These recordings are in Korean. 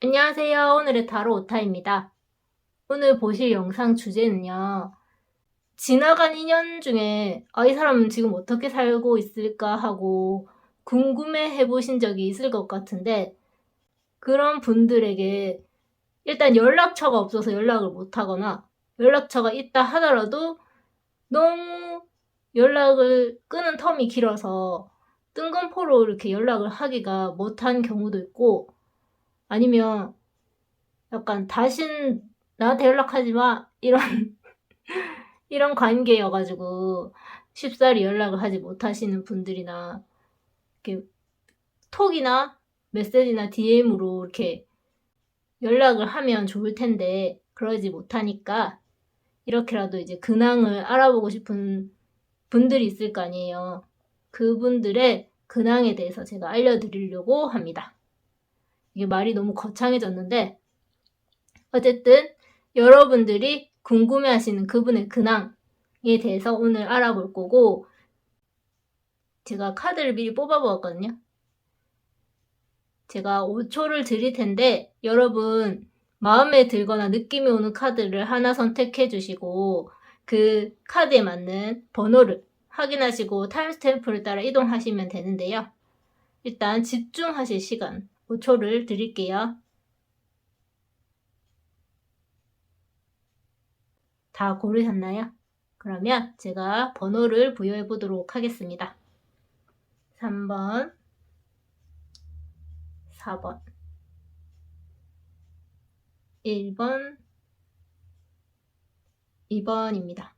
안녕하세요. 오늘의 타로 오타입니다. 오늘 보실 영상 주제는요. 지나간 인연 중에 이 사람은 지금 어떻게 살고 있을까 하고 궁금해 해보신 적이 있을 것 같은데, 그런 분들에게 일단 연락처가 없어서 연락을 못하거나 연락처가 있다 하더라도 너무 연락을 끊은 텀이 길어서 뜬금포로 이렇게 연락을 하기가 못한 경우도 있고, 아니면 약간 다신 나한테 연락하지 마 이런 이런 관계여가지고 쉽사리 연락을 하지 못하시는 분들이나, 이렇게 톡이나 메시지나 DM으로 이렇게 연락을 하면 좋을 텐데 그러지 못하니까 이렇게라도 이제 근황을 알아보고 싶은 분들이 있을 거 아니에요. 그분들의 근황에 대해서 제가 알려드리려고 합니다. 이게 말이 너무 거창해졌는데, 어쨌든 여러분들이 궁금해하시는 그분의 근황에 대해서 오늘 알아볼 거고, 제가 카드를 미리 뽑아보았거든요. 제가 5초를 드릴 텐데 여러분 마음에 들거나 느낌이 오는 카드를 하나 선택해 주시고 그 카드에 맞는 번호를 확인하시고 타임스탬프를 따라 이동하시면 되는데요. 일단 집중하실 시간 5초를 드릴게요. 다 고르셨나요? 그러면 제가 번호를 부여해 보도록 하겠습니다. 3번, 4번, 1번, 2번입니다.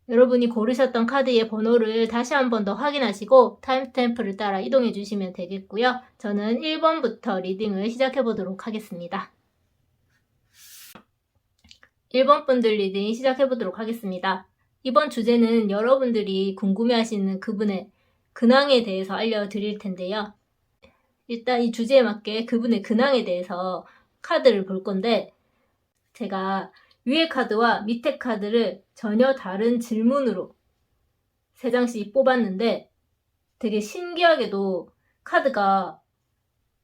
여러분이 고르셨던 카드의 번호를 다시 한 번 더 확인하시고 타임스탬프를 따라 이동해 주시면 되겠고요. 저는 1번부터 리딩을 시작해 보도록 하겠습니다. 1번 분들 리딩 시작해 보도록 하겠습니다. 이번 주제는 여러분들이 궁금해하시는 그분의 근황에 대해서 알려드릴 텐데요. 일단 이 주제에 맞게 그분의 근황에 대해서 카드를 볼 건데, 제가 위에 카드와 밑에 카드를 전혀 다른 질문으로 3장씩 뽑았는데 되게 신기하게도 카드가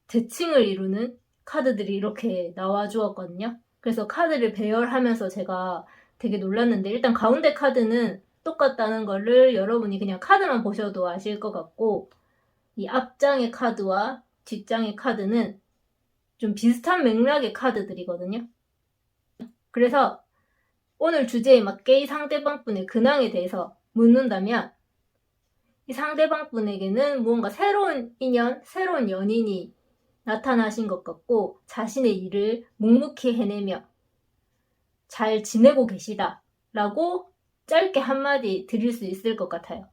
대칭을 이루는 카드들이 이렇게 나와 주었거든요. 그래서 카드를 배열하면서 제가 되게 놀랐는데, 일단 가운데 카드는 똑같다는 거를 여러분이 그냥 카드만 보셔도 아실 것 같고, 이 앞장의 카드와 뒷장의 카드는 좀 비슷한 맥락의 카드들이거든요. 그래서 오늘 주제에 맞게 이 상대방 분의 근황에 대해서 묻는다면, 이 상대방 분에게는 무언가 새로운 인연, 새로운 연인이 나타나신 것 같고 자신의 일을 묵묵히 해내며 잘 지내고 계시다 라고 짧게 한마디 드릴 수 있을 것 같아요.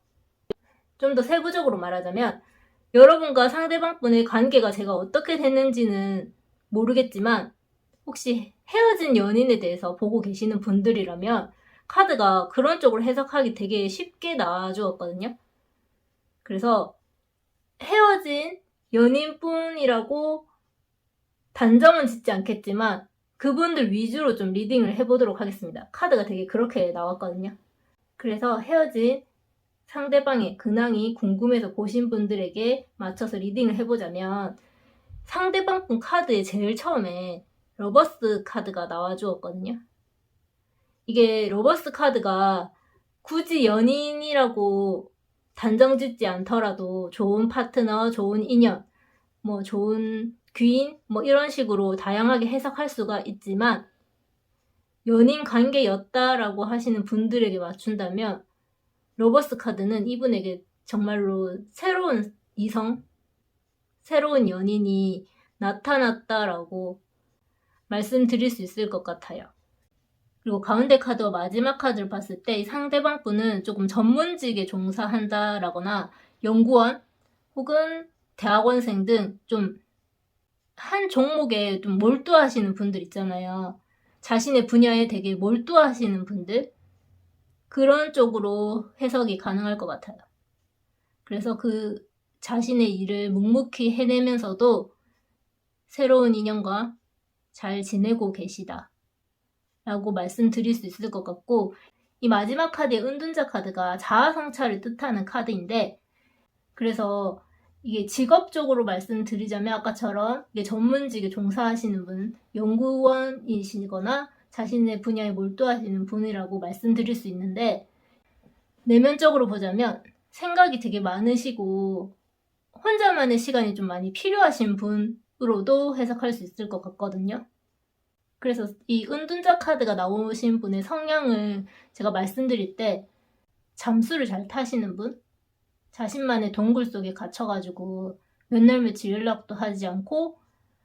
좀 더 세부적으로 말하자면, 여러분과 상대방 분의 관계가 제가 어떻게 됐는지는 모르겠지만 혹시 헤어진 연인에 대해서 보고 계시는 분들이라면 카드가 그런 쪽으로 해석하기 되게 쉽게 나와주었거든요. 그래서 헤어진 연인뿐이라고 단정은 짓지 않겠지만 그분들 위주로 좀 리딩을 해보도록 하겠습니다. 카드가 되게 그렇게 나왔거든요. 그래서 헤어진 상대방의 근황이 궁금해서 보신 분들에게 맞춰서 리딩을 해보자면, 상대방 분 카드에 제일 처음에 러버스 카드가 나와주었거든요. 이게 러버스 카드가 굳이 연인이라고 단정 짓지 않더라도 좋은 파트너, 좋은 인연, 뭐 좋은 귀인, 뭐 이런 식으로 다양하게 해석할 수가 있지만, 연인 관계였다라고 하시는 분들에게 맞춘다면 러버스 카드는 이분에게 정말로 새로운 이성, 새로운 연인이 나타났다라고 말씀드릴 수 있을 것 같아요. 그리고 가운데 카드와 마지막 카드를 봤을 때 이 상대방 분은 조금 전문직에 종사한다라거나 연구원 혹은 대학원생 등 좀 한 종목에 좀 몰두하시는 분들 있잖아요. 자신의 분야에 되게 몰두하시는 분들, 그런 쪽으로 해석이 가능할 것 같아요. 그래서 그 자신의 일을 묵묵히 해내면서도 새로운 인연과 잘 지내고 계시다 라고 말씀드릴 수 있을 것 같고, 이 마지막 카드의 은둔자 카드가 자아성찰을 뜻하는 카드인데, 그래서 이게 직업적으로 말씀드리자면 아까처럼 이게 전문직에 종사하시는 분, 연구원이시거나 자신의 분야에 몰두하시는 분이라고 말씀드릴 수 있는데, 내면적으로 보자면 생각이 되게 많으시고 혼자만의 시간이 좀 많이 필요하신 분으로도 해석할 수 있을 것 같거든요. 그래서 이 은둔자 카드가 나오신 분의 성향을 제가 말씀드릴 때, 잠수를 잘 타시는 분, 자신만의 동굴 속에 갇혀가지고 몇 날 며칠 연락도 하지 않고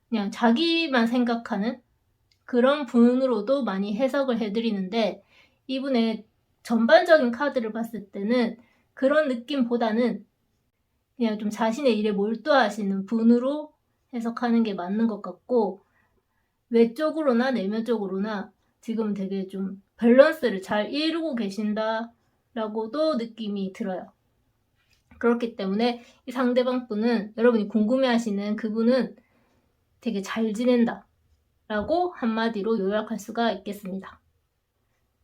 그냥 자기만 생각하는 그런 분으로도 많이 해석을 해드리는데, 이분의 전반적인 카드를 봤을 때는 그런 느낌보다는 그냥 좀 자신의 일에 몰두하시는 분으로 해석하는 게 맞는 것 같고, 외적으로나 내면적으로나 지금 되게 좀 밸런스를 잘 이루고 계신다라고도 느낌이 들어요. 그렇기 때문에 이 상대방 분은, 여러분이 궁금해하시는 그분은 되게 잘 지낸다 라고 한마디로 요약할 수가 있겠습니다.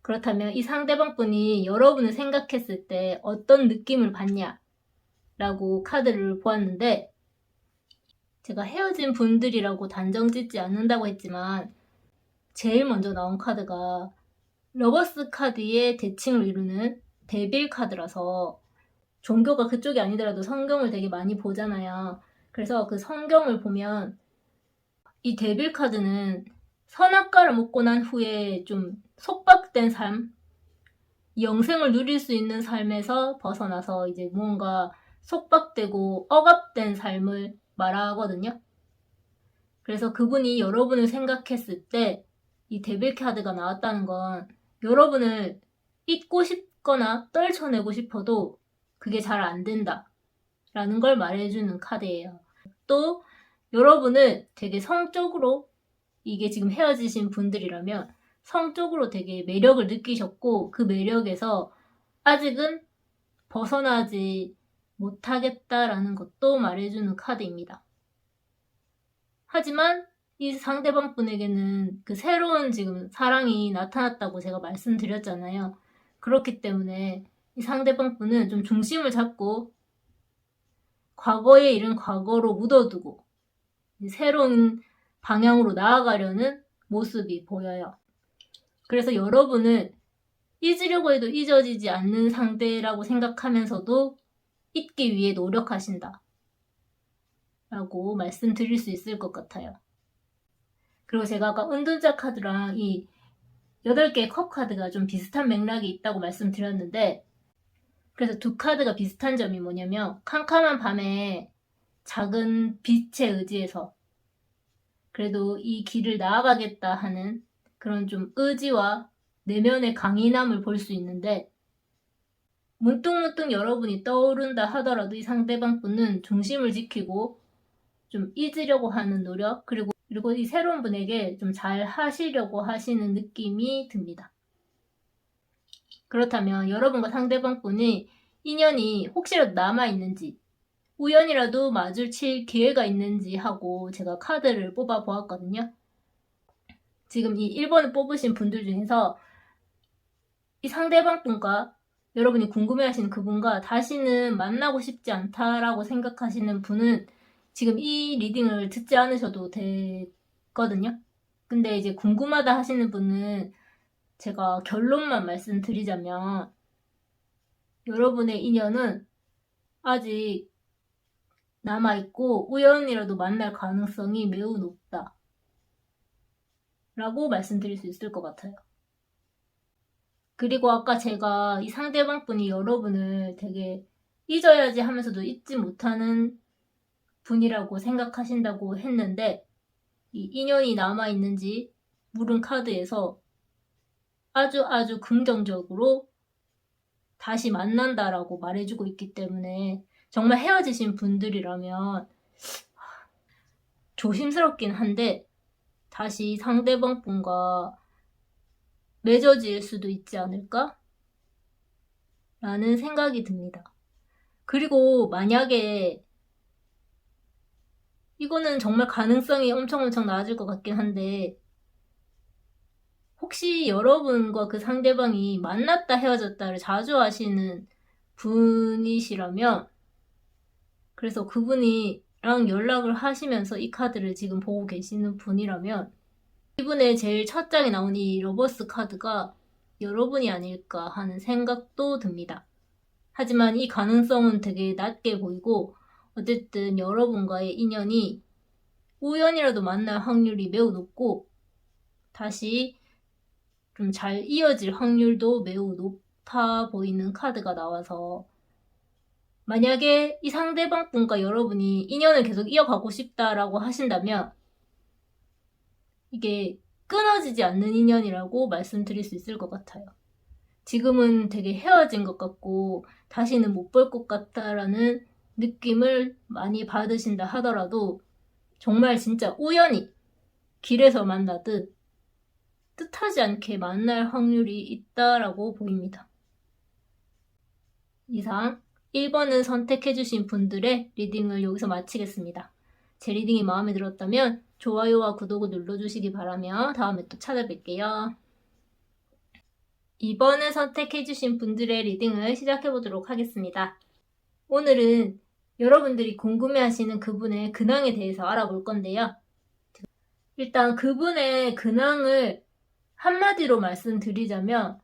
그렇다면 이 상대방 분이 여러분을 생각했을 때 어떤 느낌을 받냐 라고 카드를 보았는데, 제가 헤어진 분들이라고 단정 짓지 않는다고 했지만 제일 먼저 나온 카드가 러버스 카드의 대칭을 이루는 데빌 카드라서, 종교가 그쪽이 아니더라도 성경을 되게 많이 보잖아요. 그래서 그 성경을 보면 이 데빌 카드는 선악과를 먹고 난 후에 좀 속박된 삶, 영생을 누릴 수 있는 삶에서 벗어나서 이제 뭔가 속박되고 억압된 삶을 말하거든요. 그래서 그분이 여러분을 생각했을 때 이 데빌 카드가 나왔다는 건, 여러분을 잊고 싶거나 떨쳐내고 싶어도 그게 잘 안 된다 라는 걸 말해주는 카드예요. 또 여러분을 되게 성적으로, 이게 지금 헤어지신 분들이라면 성적으로 되게 매력을 느끼셨고 그 매력에서 아직은 벗어나지 못하겠다라는 것도 말해주는 카드입니다. 하지만 이 상대방 분에게는 그 새로운 지금 사랑이 나타났다고 제가 말씀드렸잖아요. 그렇기 때문에 이 상대방 분은 좀 중심을 잡고 과거의 일은 과거로 묻어두고 새로운 방향으로 나아가려는 모습이 보여요. 그래서 여러분은 잊으려고 해도 잊어지지 않는 상대라고 생각하면서도 잊기 위해 노력하신다 라고 말씀드릴 수 있을 것 같아요. 그리고 제가 아까 은둔자 카드랑 이 8개의 컵 카드가 좀 비슷한 맥락이 있다고 말씀드렸는데, 그래서 두 카드가 비슷한 점이 뭐냐면, 캄캄한 밤에 작은 빛에 의지해서 그래도 이 길을 나아가겠다 하는 그런 좀 의지와 내면의 강인함을 볼 수 있는데, 문득문득 여러분이 떠오른다 하더라도 이 상대방 분은 중심을 지키고 좀 잊으려고 하는 노력, 그리고 이 새로운 분에게 좀 잘 하시려고 하시는 느낌이 듭니다. 그렇다면 여러분과 상대방 분이 인연이 혹시라도 남아있는지, 우연이라도 마주칠 기회가 있는지 하고 제가 카드를 뽑아 보았거든요. 지금 이 1번을 뽑으신 분들 중에서 이 상대방 분과, 여러분이 궁금해하시는 그분과 다시는 만나고 싶지 않다라고 생각하시는 분은 지금 이 리딩을 듣지 않으셔도 되거든요. 근데 이제 궁금하다 하시는 분은 제가 결론만 말씀드리자면, 여러분의 인연은 아직 남아있고 우연이라도 만날 가능성이 매우 높다 라고 말씀드릴 수 있을 것 같아요. 그리고 아까 제가 이 상대방 분이 여러분을 되게 잊어야지 하면서도 잊지 못하는 분이라고 생각하신다고 했는데, 이 인연이 남아있는지 물은 카드에서 아주 긍정적으로 다시 만난다라고 말해주고 있기 때문에, 정말 헤어지신 분들이라면 조심스럽긴 한데 다시 상대방 분과 맺어질 수도 있지 않을까? 라는 생각이 듭니다. 그리고 만약에, 이거는 정말 가능성이 엄청 낮을 것 같긴 한데, 혹시 여러분과 그 상대방이 만났다 헤어졌다를 자주 하시는 분이시라면, 그래서 그분이랑 연락을 하시면서 이 카드를 지금 보고 계시는 분이라면 이분의 제일 첫 장에 나온 이 러버스 카드가 여러분이 아닐까 하는 생각도 듭니다. 하지만 이 가능성은 되게 낮게 보이고 어쨌든 여러분과의 인연이 우연이라도 만날 확률이 매우 높고 다시 좀 잘 이어질 확률도 매우 높아 보이는 카드가 나와서 만약에 이 상대방 분과 여러분이 인연을 계속 이어가고 싶다라고 하신다면 이게 끊어지지 않는 인연이라고 말씀드릴 수 있을 것 같아요. 지금은 되게 헤어진 것 같고 다시는 못 볼 것 같다라는 느낌을 많이 받으신다 하더라도 정말 진짜 우연히 길에서 만나듯 뜻하지 않게 만날 확률이 있다라고 보입니다. 이상 1번을 선택해주신 분들의 리딩을 여기서 마치겠습니다. 제 리딩이 마음에 들었다면 좋아요와 구독을 눌러주시기 바라며 다음에 또 찾아뵐게요. 2번을 선택해주신 분들의 리딩을 시작해보도록 하겠습니다. 오늘은 여러분들이 궁금해하시는 그분의 근황에 대해서 알아볼 건데요. 일단 그분의 근황을 한마디로 말씀드리자면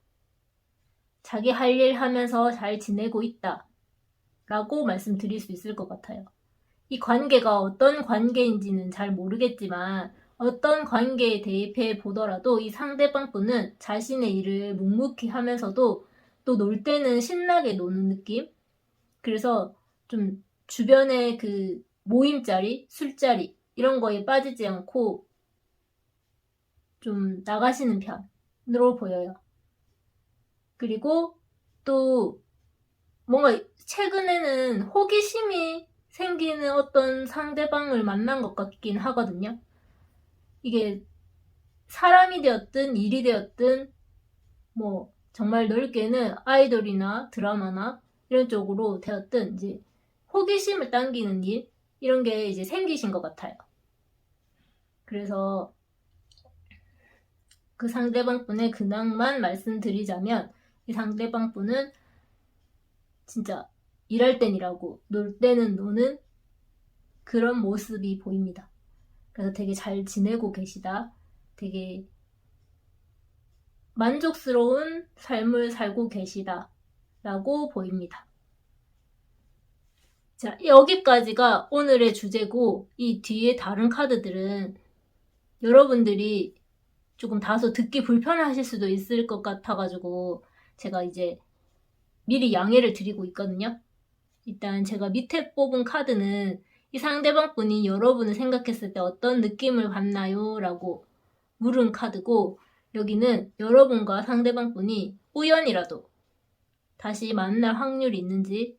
자기 할 일 하면서 잘 지내고 있다 라고 말씀드릴 수 있을 것 같아요. 이 관계가 어떤 관계인지는 잘 모르겠지만 어떤 관계에 대입해 보더라도 이 상대방 분은 자신의 일을 묵묵히 하면서도 또 놀 때는 신나게 노는 느낌? 그래서 좀 주변에 그 모임자리, 술자리 이런 거에 빠지지 않고 좀 나가시는 편으로 보여요. 그리고 또 뭔가 최근에는 호기심이 생기는 어떤 상대방을 만난 것 같긴 하거든요. 이게 사람이 되었든 일이 되었든 뭐 정말 넓게는 아이돌이나 드라마나 이런 쪽으로 되었든 이제 호기심을 당기는 일 이런 게 이제 생기신 것 같아요. 그래서 그 상대방 분의 근황만 말씀드리자면 이 상대방 분은 진짜 일할 땐 일하고 놀 때는 노는 그런 모습이 보입니다. 그래서 되게 잘 지내고 계시다. 되게 만족스러운 삶을 살고 계시다. 라고 보입니다. 자, 여기까지가 오늘의 주제고 이 뒤에 다른 카드들은 여러분들이 조금 다소 듣기 불편하실 수도 있을 것 같아가지고 제가 이제 미리 양해를 드리고 있거든요. 일단 제가 밑에 뽑은 카드는 이 상대방 분이 여러분을 생각했을 때 어떤 느낌을 받나요? 라고 물은 카드고 여기는 여러분과 상대방 분이 우연이라도 다시 만날 확률이 있는지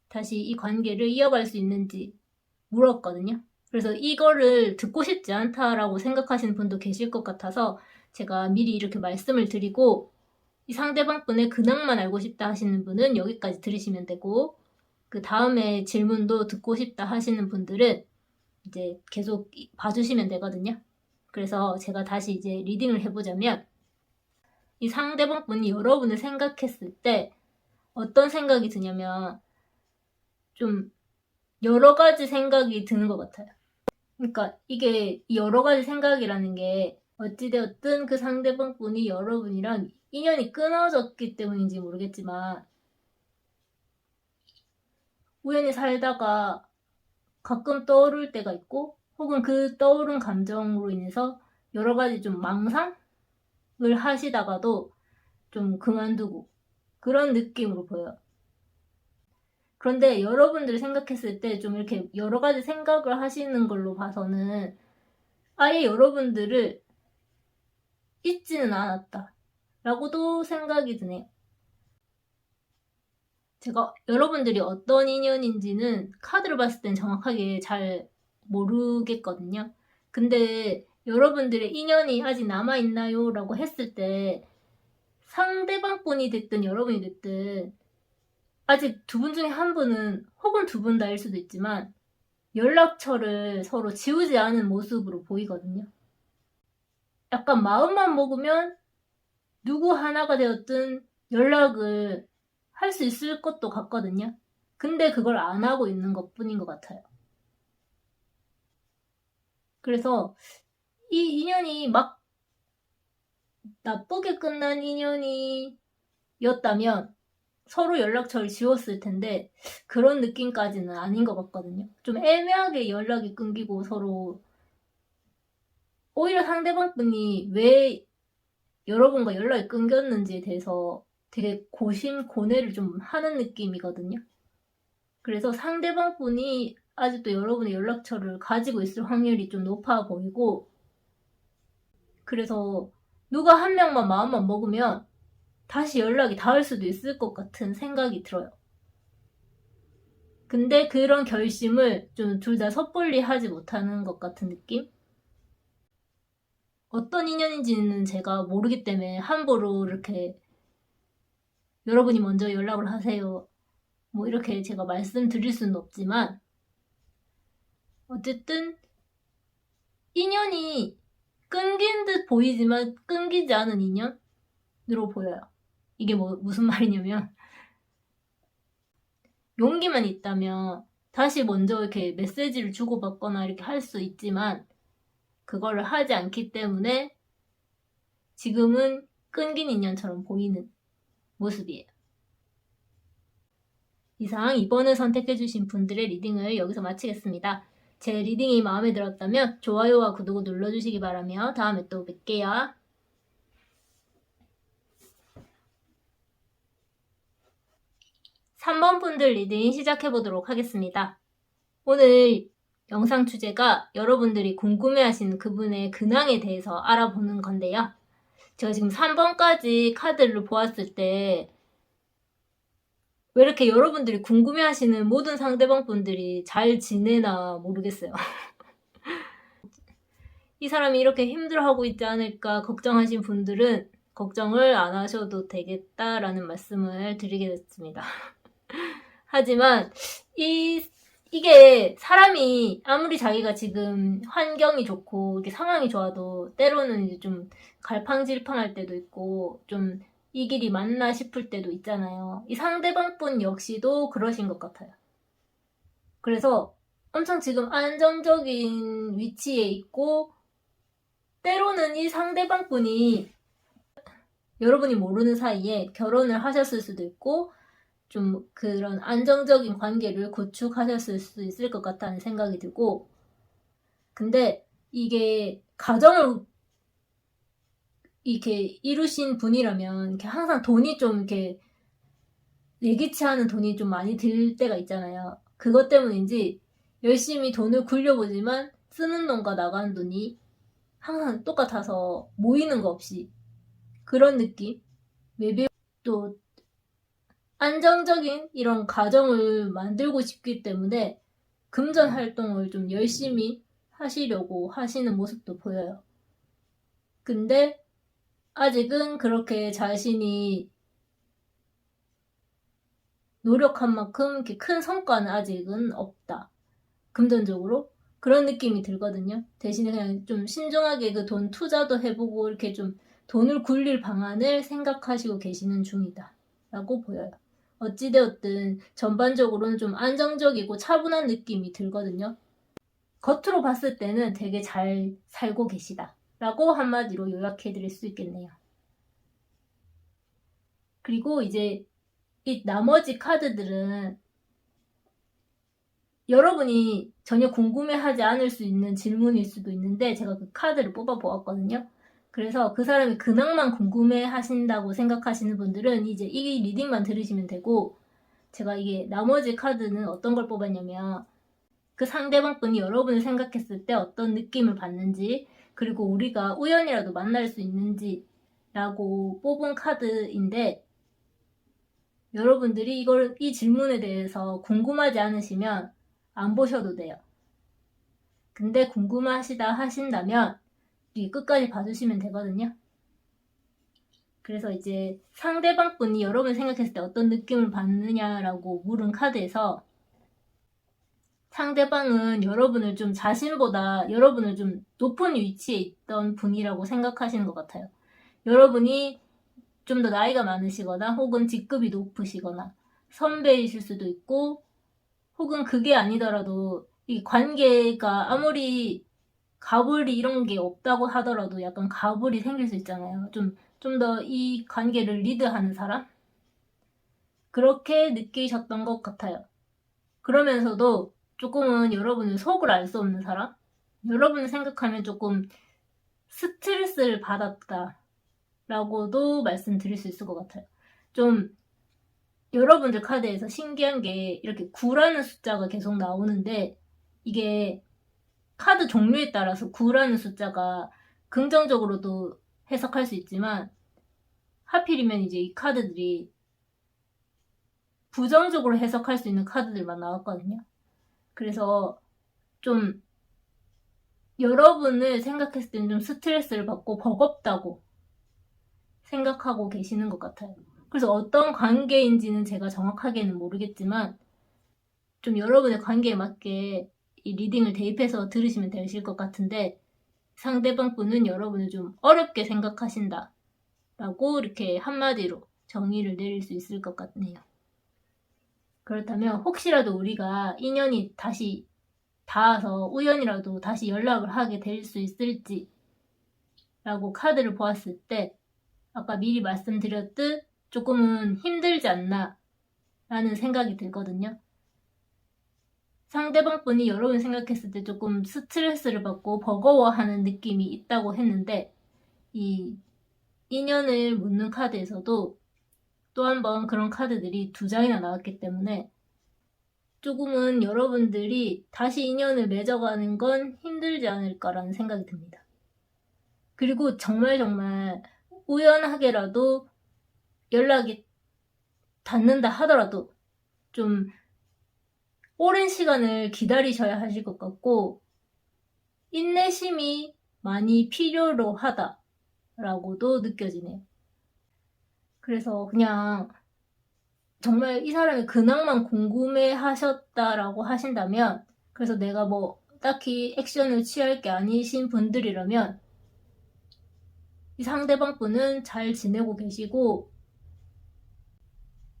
다시 이 관계를 이어갈 수 있는지 물었거든요. 그래서 이거를 듣고 싶지 않다라고 생각하시는 분도 계실 것 같아서 제가 미리 이렇게 말씀을 드리고 이 상대방 분의 근황만 알고 싶다 하시는 분은 여기까지 들으시면 되고 그 다음에 질문도 듣고 싶다 하시는 분들은 이제 계속 봐주시면 되거든요. 그래서 제가 다시 이제 리딩을 해보자면 이 상대방 분이 여러분을 생각했을 때 어떤 생각이 드냐면 좀 여러 가지 생각이 드는 것 같아요. 그러니까 이게 여러 가지 생각이라는 게 어찌되었든 그 상대방 분이 여러분이랑 인연이 끊어졌기 때문인지 모르겠지만 우연히 살다가 가끔 떠오를 때가 있고 혹은 그 떠오른 감정으로 인해서 여러 가지 좀 망상을 하시다가도 좀 그만두고 그런 느낌으로 보여요. 그런데 여러분들이 생각했을 때 좀 이렇게 여러 가지 생각을 하시는 걸로 봐서는 아예 여러분들을 잊지는 않았다 라고도 생각이 드네요. 제가 여러분들이 어떤 인연인지는 카드를 봤을 땐 정확하게 잘 모르겠거든요. 근데 여러분들의 인연이 아직 남아있나요? 라고 했을 때 상대방 분이 됐든 여러분이 됐든 아직 두 분 중에 한 분은 혹은 두 분 다일 수도 있지만 연락처를 서로 지우지 않은 모습으로 보이거든요. 약간 마음만 먹으면 누구 하나가 되었든 연락을 할 수 있을 것도 같거든요. 근데 그걸 안 하고 있는 것 뿐인 것 같아요. 그래서 이 인연이 막 나쁘게 끝난 인연이었다면 서로 연락처를 지웠을 텐데 그런 느낌까지는 아닌 것 같거든요. 좀 애매하게 연락이 끊기고 서로 오히려 상대방 분이 왜 여러분과 연락이 끊겼는지에 대해서 되게 고심고뇌를 좀 하는 느낌이거든요. 그래서 상대방 분이 아직도 여러분의 연락처를 가지고 있을 확률이 좀 높아 보이고, 그래서 누가 한 명만 마음만 먹으면 다시 연락이 닿을 수도 있을 것 같은 생각이 들어요. 근데 그런 결심을 좀 둘 다 섣불리 하지 못하는 것 같은 느낌? 어떤 인연인지는 제가 모르기 때문에 함부로 이렇게 여러분이 먼저 연락을 하세요, 뭐 이렇게 제가 말씀드릴 수는 없지만, 어쨌든 인연이 끊긴 듯 보이지만 끊기지 않은 인연으로 보여요. 이게 무슨 말이냐면, 용기만 있다면 다시 먼저 이렇게 메시지를 주고받거나 이렇게 할 수 있지만 그거를 하지 않기 때문에 지금은 끊긴 인연처럼 보이는 모습이에요. 이상 이번을 선택해주신 분들의 리딩을 여기서 마치겠습니다. 제 리딩이 마음에 들었다면 좋아요와 구독을 눌러주시기 바라며 다음에 또 뵐게요. 3번 분들 리딩 시작해보도록 하겠습니다. 오늘 영상 주제가 여러분들이 궁금해하시는 그분의 근황에 대해서 알아보는 건데요. 제가 지금 3번까지 카드를 보았을 때 왜 이렇게 여러분들이 궁금해하시는 모든 상대방 분들이 잘 지내나 모르겠어요. 이 사람이 이렇게 힘들어하고 있지 않을까 걱정하신 분들은 걱정을 안 하셔도 되겠다라는 말씀을 드리게 됐습니다. 하지만 이게 사람이 아무리 자기가 지금 환경이 좋고 이렇게 상황이 좋아도 때로는 이제 좀 갈팡질팡할 때도 있고 좀 이 길이 맞나 싶을 때도 있잖아요. 이 상대방 분 역시도 그러신 것 같아요. 그래서 엄청 지금 안정적인 위치에 있고 때로는 이 상대방 분이 여러분이 모르는 사이에 결혼을 하셨을 수도 있고 좀 그런 안정적인 관계를 구축하셨을 수 있을 것 같다는 생각이 들고, 근데 이게 가정을 이렇게 이루신 분이라면 이렇게 항상 돈이 좀 이렇게 예기치 않은 돈이 좀 많이 들 때가 있잖아요. 그것 때문인지 열심히 돈을 굴려보지만 쓰는 돈과 나가는 돈이 항상 똑같아서 모이는 거 없이 그런 느낌? 매번 또 안정적인 이런 가정을 만들고 싶기 때문에 금전 활동을 좀 열심히 하시려고 하시는 모습도 보여요. 근데 아직은 그렇게 자신이 노력한 만큼 이렇게 큰 성과는 아직은 없다. 금전적으로. 그런 느낌이 들거든요. 대신에 그냥 좀 신중하게 그 돈 투자도 해보고 이렇게 좀 돈을 굴릴 방안을 생각하시고 계시는 중이다 라고 보여요. 어찌되었든 전반적으로는 좀 안정적이고 차분한 느낌이 들거든요. 겉으로 봤을 때는 되게 잘 살고 계시다 라고 한마디로 요약해 드릴 수 있겠네요. 그리고 이제 이 나머지 카드들은 여러분이 전혀 궁금해하지 않을 수 있는 질문일 수도 있는데 제가 그 카드를 뽑아 보았거든요. 그래서 그 사람이 근황만 궁금해 하신다고 생각하시는 분들은 이제 이 리딩만 들으시면 되고, 제가 이게 나머지 카드는 어떤 걸 뽑았냐면 그 상대방 분이 여러분을 생각했을 때 어떤 느낌을 받는지, 그리고 우리가 우연이라도 만날 수 있는지 라고 뽑은 카드인데, 여러분들이 이 질문에 대해서 궁금하지 않으시면 안 보셔도 돼요. 근데 궁금하시다 하신다면 끝까지 봐주시면 되거든요. 그래서 이제 상대방 분이 여러분 생각했을 때 어떤 느낌을 받느냐라고 물은 카드에서, 상대방은 여러분을 좀 자신보다 여러분을 좀 높은 위치에 있던 분이라고 생각하시는 것 같아요. 여러분이 좀 더 나이가 많으시거나 혹은 직급이 높으시거나 선배이실 수도 있고 혹은 그게 아니더라도 이 관계가 아무리 가불이 이런 게 없다고 하더라도 약간 가불이 생길 수 있잖아요. 좀 더 이 관계를 리드하는 사람? 그렇게 느끼셨던 것 같아요. 그러면서도 조금은 여러분의 속을 알 수 없는 사람? 여러분을 생각하면 조금 스트레스를 받았다 라고도 말씀드릴 수 있을 것 같아요. 좀 여러분들 카드에서 신기한 게 이렇게 9라는 숫자가 계속 나오는데 이게 카드 종류에 따라서 9라는 숫자가 긍정적으로도 해석할 수 있지만 하필이면 이제 이 카드들이 부정적으로 해석할 수 있는 카드들만 나왔거든요. 그래서 좀 여러분을 생각했을 때는 좀 스트레스를 받고 버겁다고 생각하고 계시는 것 같아요. 그래서 어떤 관계인지는 제가 정확하게는 모르겠지만 좀 여러분의 관계에 맞게 이 리딩을 대입해서 들으시면 되실 것 같은데 상대방 분은 여러분을 좀 어렵게 생각하신다 라고 이렇게 한마디로 정의를 내릴 수 있을 것 같네요. 그렇다면 혹시라도 우리가 인연이 다시 닿아서 우연이라도 다시 연락을 하게 될 수 있을지 라고 카드를 보았을 때 아까 미리 말씀드렸듯 조금은 힘들지 않나 라는 생각이 들거든요. 상대방 분이 여러분 생각했을 때 조금 스트레스를 받고 버거워하는 느낌이 있다고 했는데 이 인연을 묻는 카드에서도 또 한 번 그런 카드들이 2장이나 나왔기 때문에 조금은 여러분들이 다시 인연을 맺어가는 건 힘들지 않을까라는 생각이 듭니다. 그리고 정말 우연하게라도 연락이 닿는다 하더라도 좀 오랜 시간을 기다리셔야 하실 것 같고 인내심이 많이 필요로 하다라고도 느껴지네요. 그래서 그냥 정말 이 사람의 근황만 궁금해 하셨다라고 하신다면 그래서 내가 뭐 딱히 액션을 취할 게 아니신 분들이라면 이 상대방 분은 잘 지내고 계시고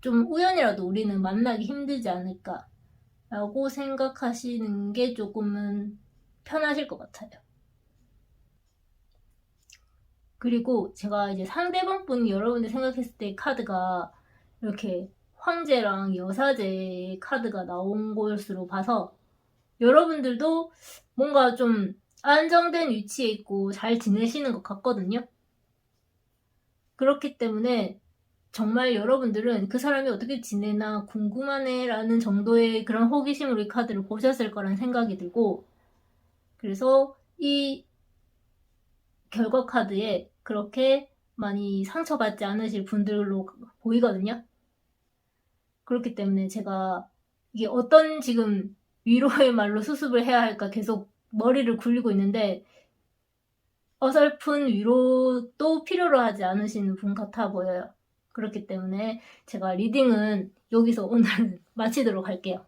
좀 우연이라도 우리는 만나기 힘들지 않을까 라고 생각하시는 게 조금은 편하실 것 같아요. 그리고 제가 이제 상대방 분이 여러분들 생각했을 때 카드가 이렇게 황제랑 여사제 카드가 나온 것으로 봐서 여러분들도 뭔가 좀 안정된 위치에 있고 잘 지내시는 것 같거든요. 그렇기 때문에 정말 여러분들은 그 사람이 어떻게 지내나 궁금하네 라는 정도의 그런 호기심으로 이 카드를 보셨을 거라는 생각이 들고 그래서 이 결과 카드에 그렇게 많이 상처받지 않으실 분들로 보이거든요. 그렇기 때문에 제가 이게 어떤 지금 위로의 말로 수습을 해야 할까 계속 머리를 굴리고 있는데 어설픈 위로도 필요로 하지 않으시는 분 같아 보여요. 그렇기 때문에 제가 리딩은 여기서 오늘 마치도록 할게요.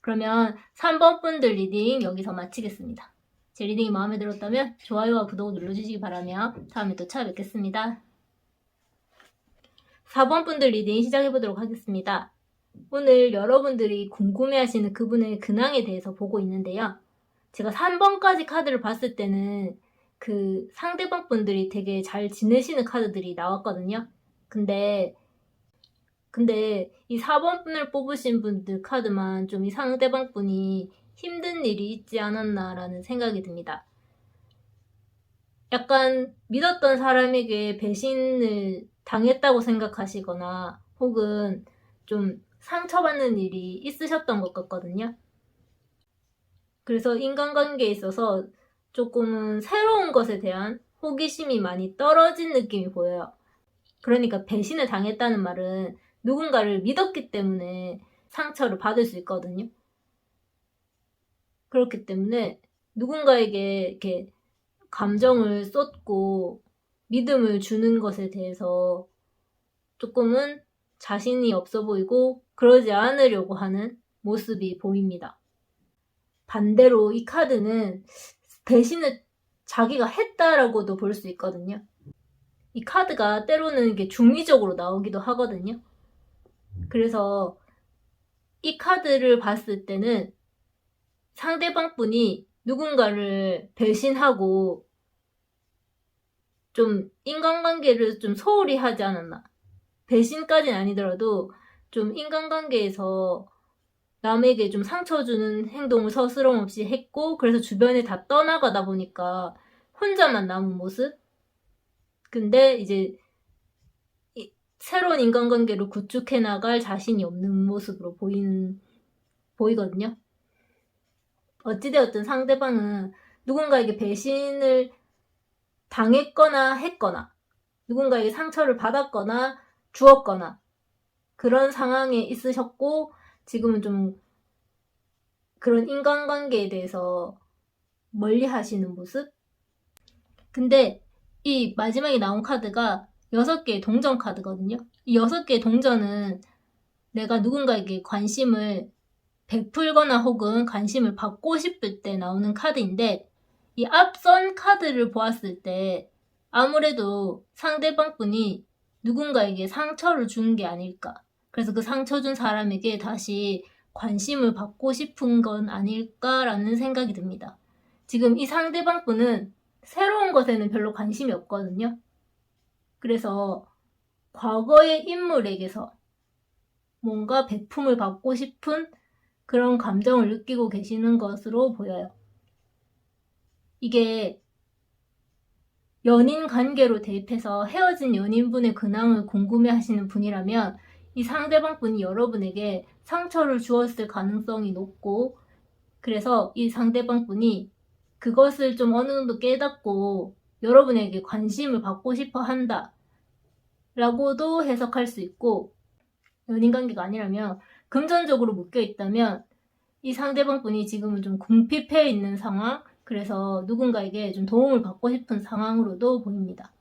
그러면 3번 분들 리딩 여기서 마치겠습니다. 제 리딩이 마음에 들었다면 좋아요와 구독 눌러주시기 바라며 다음에 또 찾아뵙겠습니다. 4번 분들 리딩 시작해보도록 하겠습니다. 오늘 여러분들이 궁금해하시는 그분의 근황에 대해서 보고 있는데요. 제가 3번까지 카드를 봤을 때는 그 상대방 분들이 되게 잘 지내시는 카드들이 나왔거든요. 근데 이 4번 분을 뽑으신 분들 카드만 좀 이 상대방 분이 힘든 일이 있지 않았나라는 생각이 듭니다. 약간 믿었던 사람에게 배신을 당했다고 생각하시거나 혹은 좀 상처받는 일이 있으셨던 것 같거든요. 그래서 인간관계에 있어서 조금은 새로운 것에 대한 호기심이 많이 떨어진 느낌이 보여요. 그러니까 배신을 당했다는 말은 누군가를 믿었기 때문에 상처를 받을 수 있거든요. 그렇기 때문에 누군가에게 이렇게 감정을 쏟고 믿음을 주는 것에 대해서 조금은 자신이 없어 보이고 그러지 않으려고 하는 모습이 보입니다. 반대로 이 카드는 배신을 자기가 했다라고도 볼 수 있거든요. 이 카드가 때로는 이게 중의적으로 나오기도 하거든요. 그래서 이 카드를 봤을 때는 상대방 분이 누군가를 배신하고 좀 인간관계를 좀 소홀히 하지 않았나. 배신까지는 아니더라도 좀 인간관계에서 남에게 좀 상처 주는 행동을 서스럼 없이 했고, 그래서 주변에 다 떠나가다 보니까 혼자만 남은 모습? 근데 이제 새로운 인간관계로 구축해 나갈 자신이 없는 모습으로 보이거든요. 어찌되었든 상대방은 누군가에게 배신을 당했거나 했거나, 누군가에게 상처를 받았거나 주었거나, 그런 상황에 있으셨고, 지금은 좀 그런 인간관계에 대해서 멀리 하시는 모습? 근데 이 마지막에 나온 카드가 6개의 동전 카드거든요. 이 6개의 동전은 내가 누군가에게 관심을 베풀거나 혹은 관심을 받고 싶을 때 나오는 카드인데, 이 앞선 카드를 보았을 때 아무래도 상대방 분이 누군가에게 상처를 준 게 아닐까. 그래서 그 상처 준 사람에게 다시 관심을 받고 싶은 건 아닐까라는 생각이 듭니다. 지금 이 상대방 분은 새로운 것에는 별로 관심이 없거든요. 그래서 과거의 인물에게서 뭔가 베품을 받고 싶은 그런 감정을 느끼고 계시는 것으로 보여요. 이게 연인 관계로 대입해서 헤어진 연인분의 근황을 궁금해 하시는 분이라면 이 상대방 분이 여러분에게 상처를 주었을 가능성이 높고, 그래서 이 상대방 분이 그것을 좀 어느 정도 깨닫고 여러분에게 관심을 받고 싶어 한다 라고도 해석할 수 있고, 연인 관계가 아니라면 금전적으로 묶여 있다면 이 상대방 분이 지금은 좀 궁핍해 있는 상황, 그래서 누군가에게 좀 도움을 받고 싶은 상황으로도 보입니다.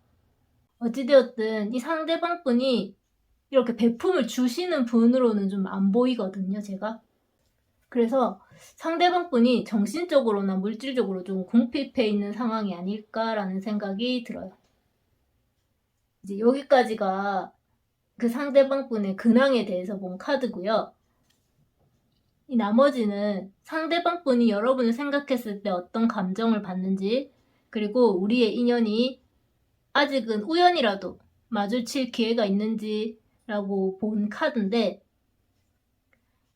어찌되었든 이 상대방 분이 이렇게 베품을 주시는 분으로는 좀 안 보이거든요, 제가. 그래서 상대방 분이 정신적으로나 물질적으로 좀 궁핍해 있는 상황이 아닐까라는 생각이 들어요. 이제 여기까지가 그 상대방 분의 근황에 대해서 본 카드고요. 이 나머지는 상대방 분이 여러분을 생각했을 때 어떤 감정을 받는지, 그리고 우리의 인연이 아직은 우연이라도 마주칠 기회가 있는지라고 본 카드인데,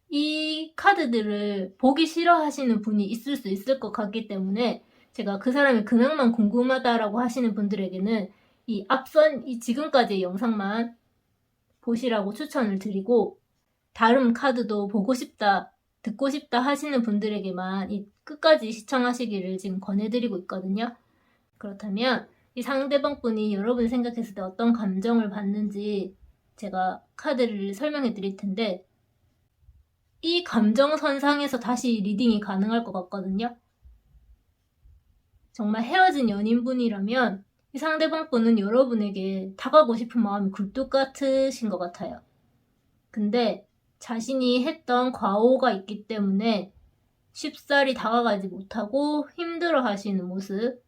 이 카드들을 보기 싫어하시는 분이 있을 수 있을 것 같기 때문에 제가 그 사람의 근황만 궁금하다라고 하시는 분들에게는 이 앞선 이 지금까지의 영상만 보시라고 추천을 드리고, 다른 카드도 보고 싶다, 듣고 싶다 하시는 분들에게만 이 끝까지 시청하시기를 지금 권해드리고 있거든요. 그렇다면 이 상대방 분이 여러분이 생각했을 때 어떤 감정을 받는지 제가 카드를 설명해 드릴 텐데, 이 감정선상에서 다시 리딩이 가능할 것 같거든요. 정말 헤어진 연인분이라면 이 상대방 분은 여러분에게 다가가고 싶은 마음이 굴뚝 같으신 것 같아요. 근데 자신이 했던 과오가 있기 때문에 쉽사리 다가가지 못하고 힘들어 하시는 모습.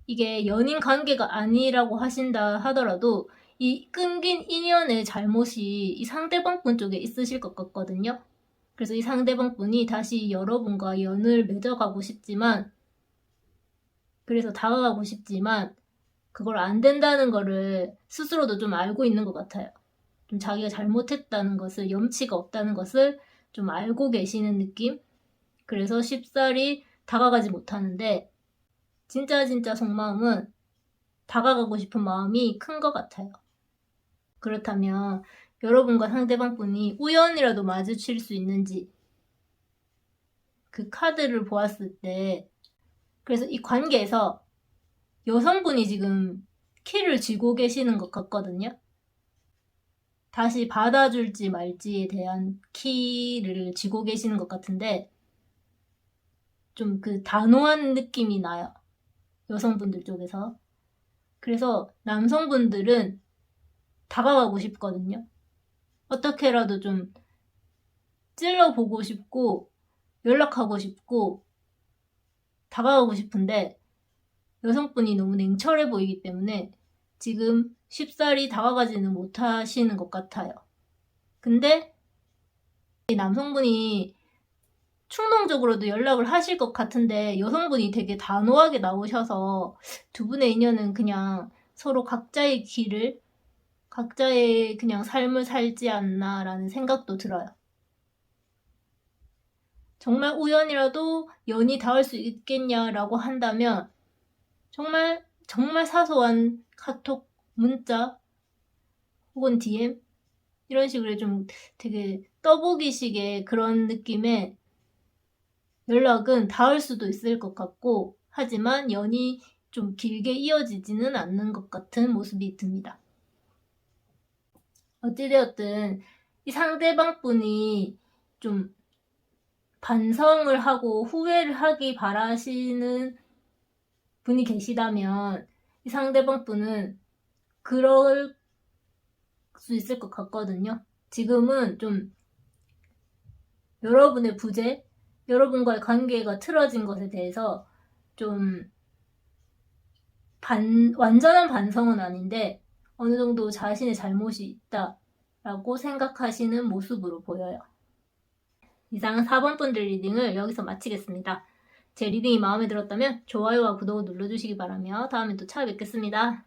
이게 연인 관계가 아니라고 하신다 하더라도 이 끊긴 인연의 잘못이 이 상대방 분 쪽에 있으실 것 같거든요. 그래서 이 상대방 분이 다시 여러분과 연을 맺어가고 싶지만, 그래서 다가가고 싶지만 그걸 안 된다는 거를 스스로도 좀 알고 있는 것 같아요. 좀 자기가 잘못했다는 것을, 염치가 없다는 것을 좀 알고 계시는 느낌? 그래서 쉽사리 다가가지 못하는데, 진짜 속마음은 다가가고 싶은 마음이 큰 것 같아요. 그렇다면 여러분과 상대방 분이 우연이라도 마주칠 수 있는지, 그 카드를 보았을 때, 그래서 이 관계에서 여성분이 지금 키를 쥐고 계시는 것 같거든요. 다시 받아줄지 말지에 대한 키를 쥐고 계시는 것 같은데, 좀 그 단호한 느낌이 나요. 여성분들 쪽에서. 그래서 남성분들은 다가가고 싶거든요. 어떻게라도 좀 찔러보고 싶고 연락하고 싶고 다가가고 싶은데, 여성분이 너무 냉철해 보이기 때문에 지금 쉽사리 다가가지는 못하시는 것 같아요. 근데 남성분이 충동적으로도 연락을 하실 것 같은데 여성분이 되게 단호하게 나오셔서 두 분의 인연은 그냥 서로 각자의 길을, 각자의 그냥 삶을 살지 않나라는 생각도 들어요. 정말 우연이라도 연이 닿을 수 있겠냐라고 한다면 정말 사소한 카톡, 문자 혹은 DM 이런 식으로 좀 되게 떠보기식의 그런 느낌의 연락은 닿을 수도 있을 것 같고, 하지만 연이 좀 길게 이어지지는 않는 것 같은 모습이 듭니다. 어찌되었든 이 상대방 분이 좀 반성을 하고 후회를 하기 바라시는 분이 계시다면 이 상대방 분은 그럴 수 있을 것 같거든요. 지금은 좀 여러분의 부재, 여러분과의 관계가 틀어진 것에 대해서 좀 완전한 반성은 아닌데 어느 정도 자신의 잘못이 있다라고 생각하시는 모습으로 보여요. 이상 4번 분들 리딩을 여기서 마치겠습니다. 제 리딩이 마음에 들었다면 좋아요와 구독을 눌러주시기 바라며 다음에 또 찾아뵙겠습니다.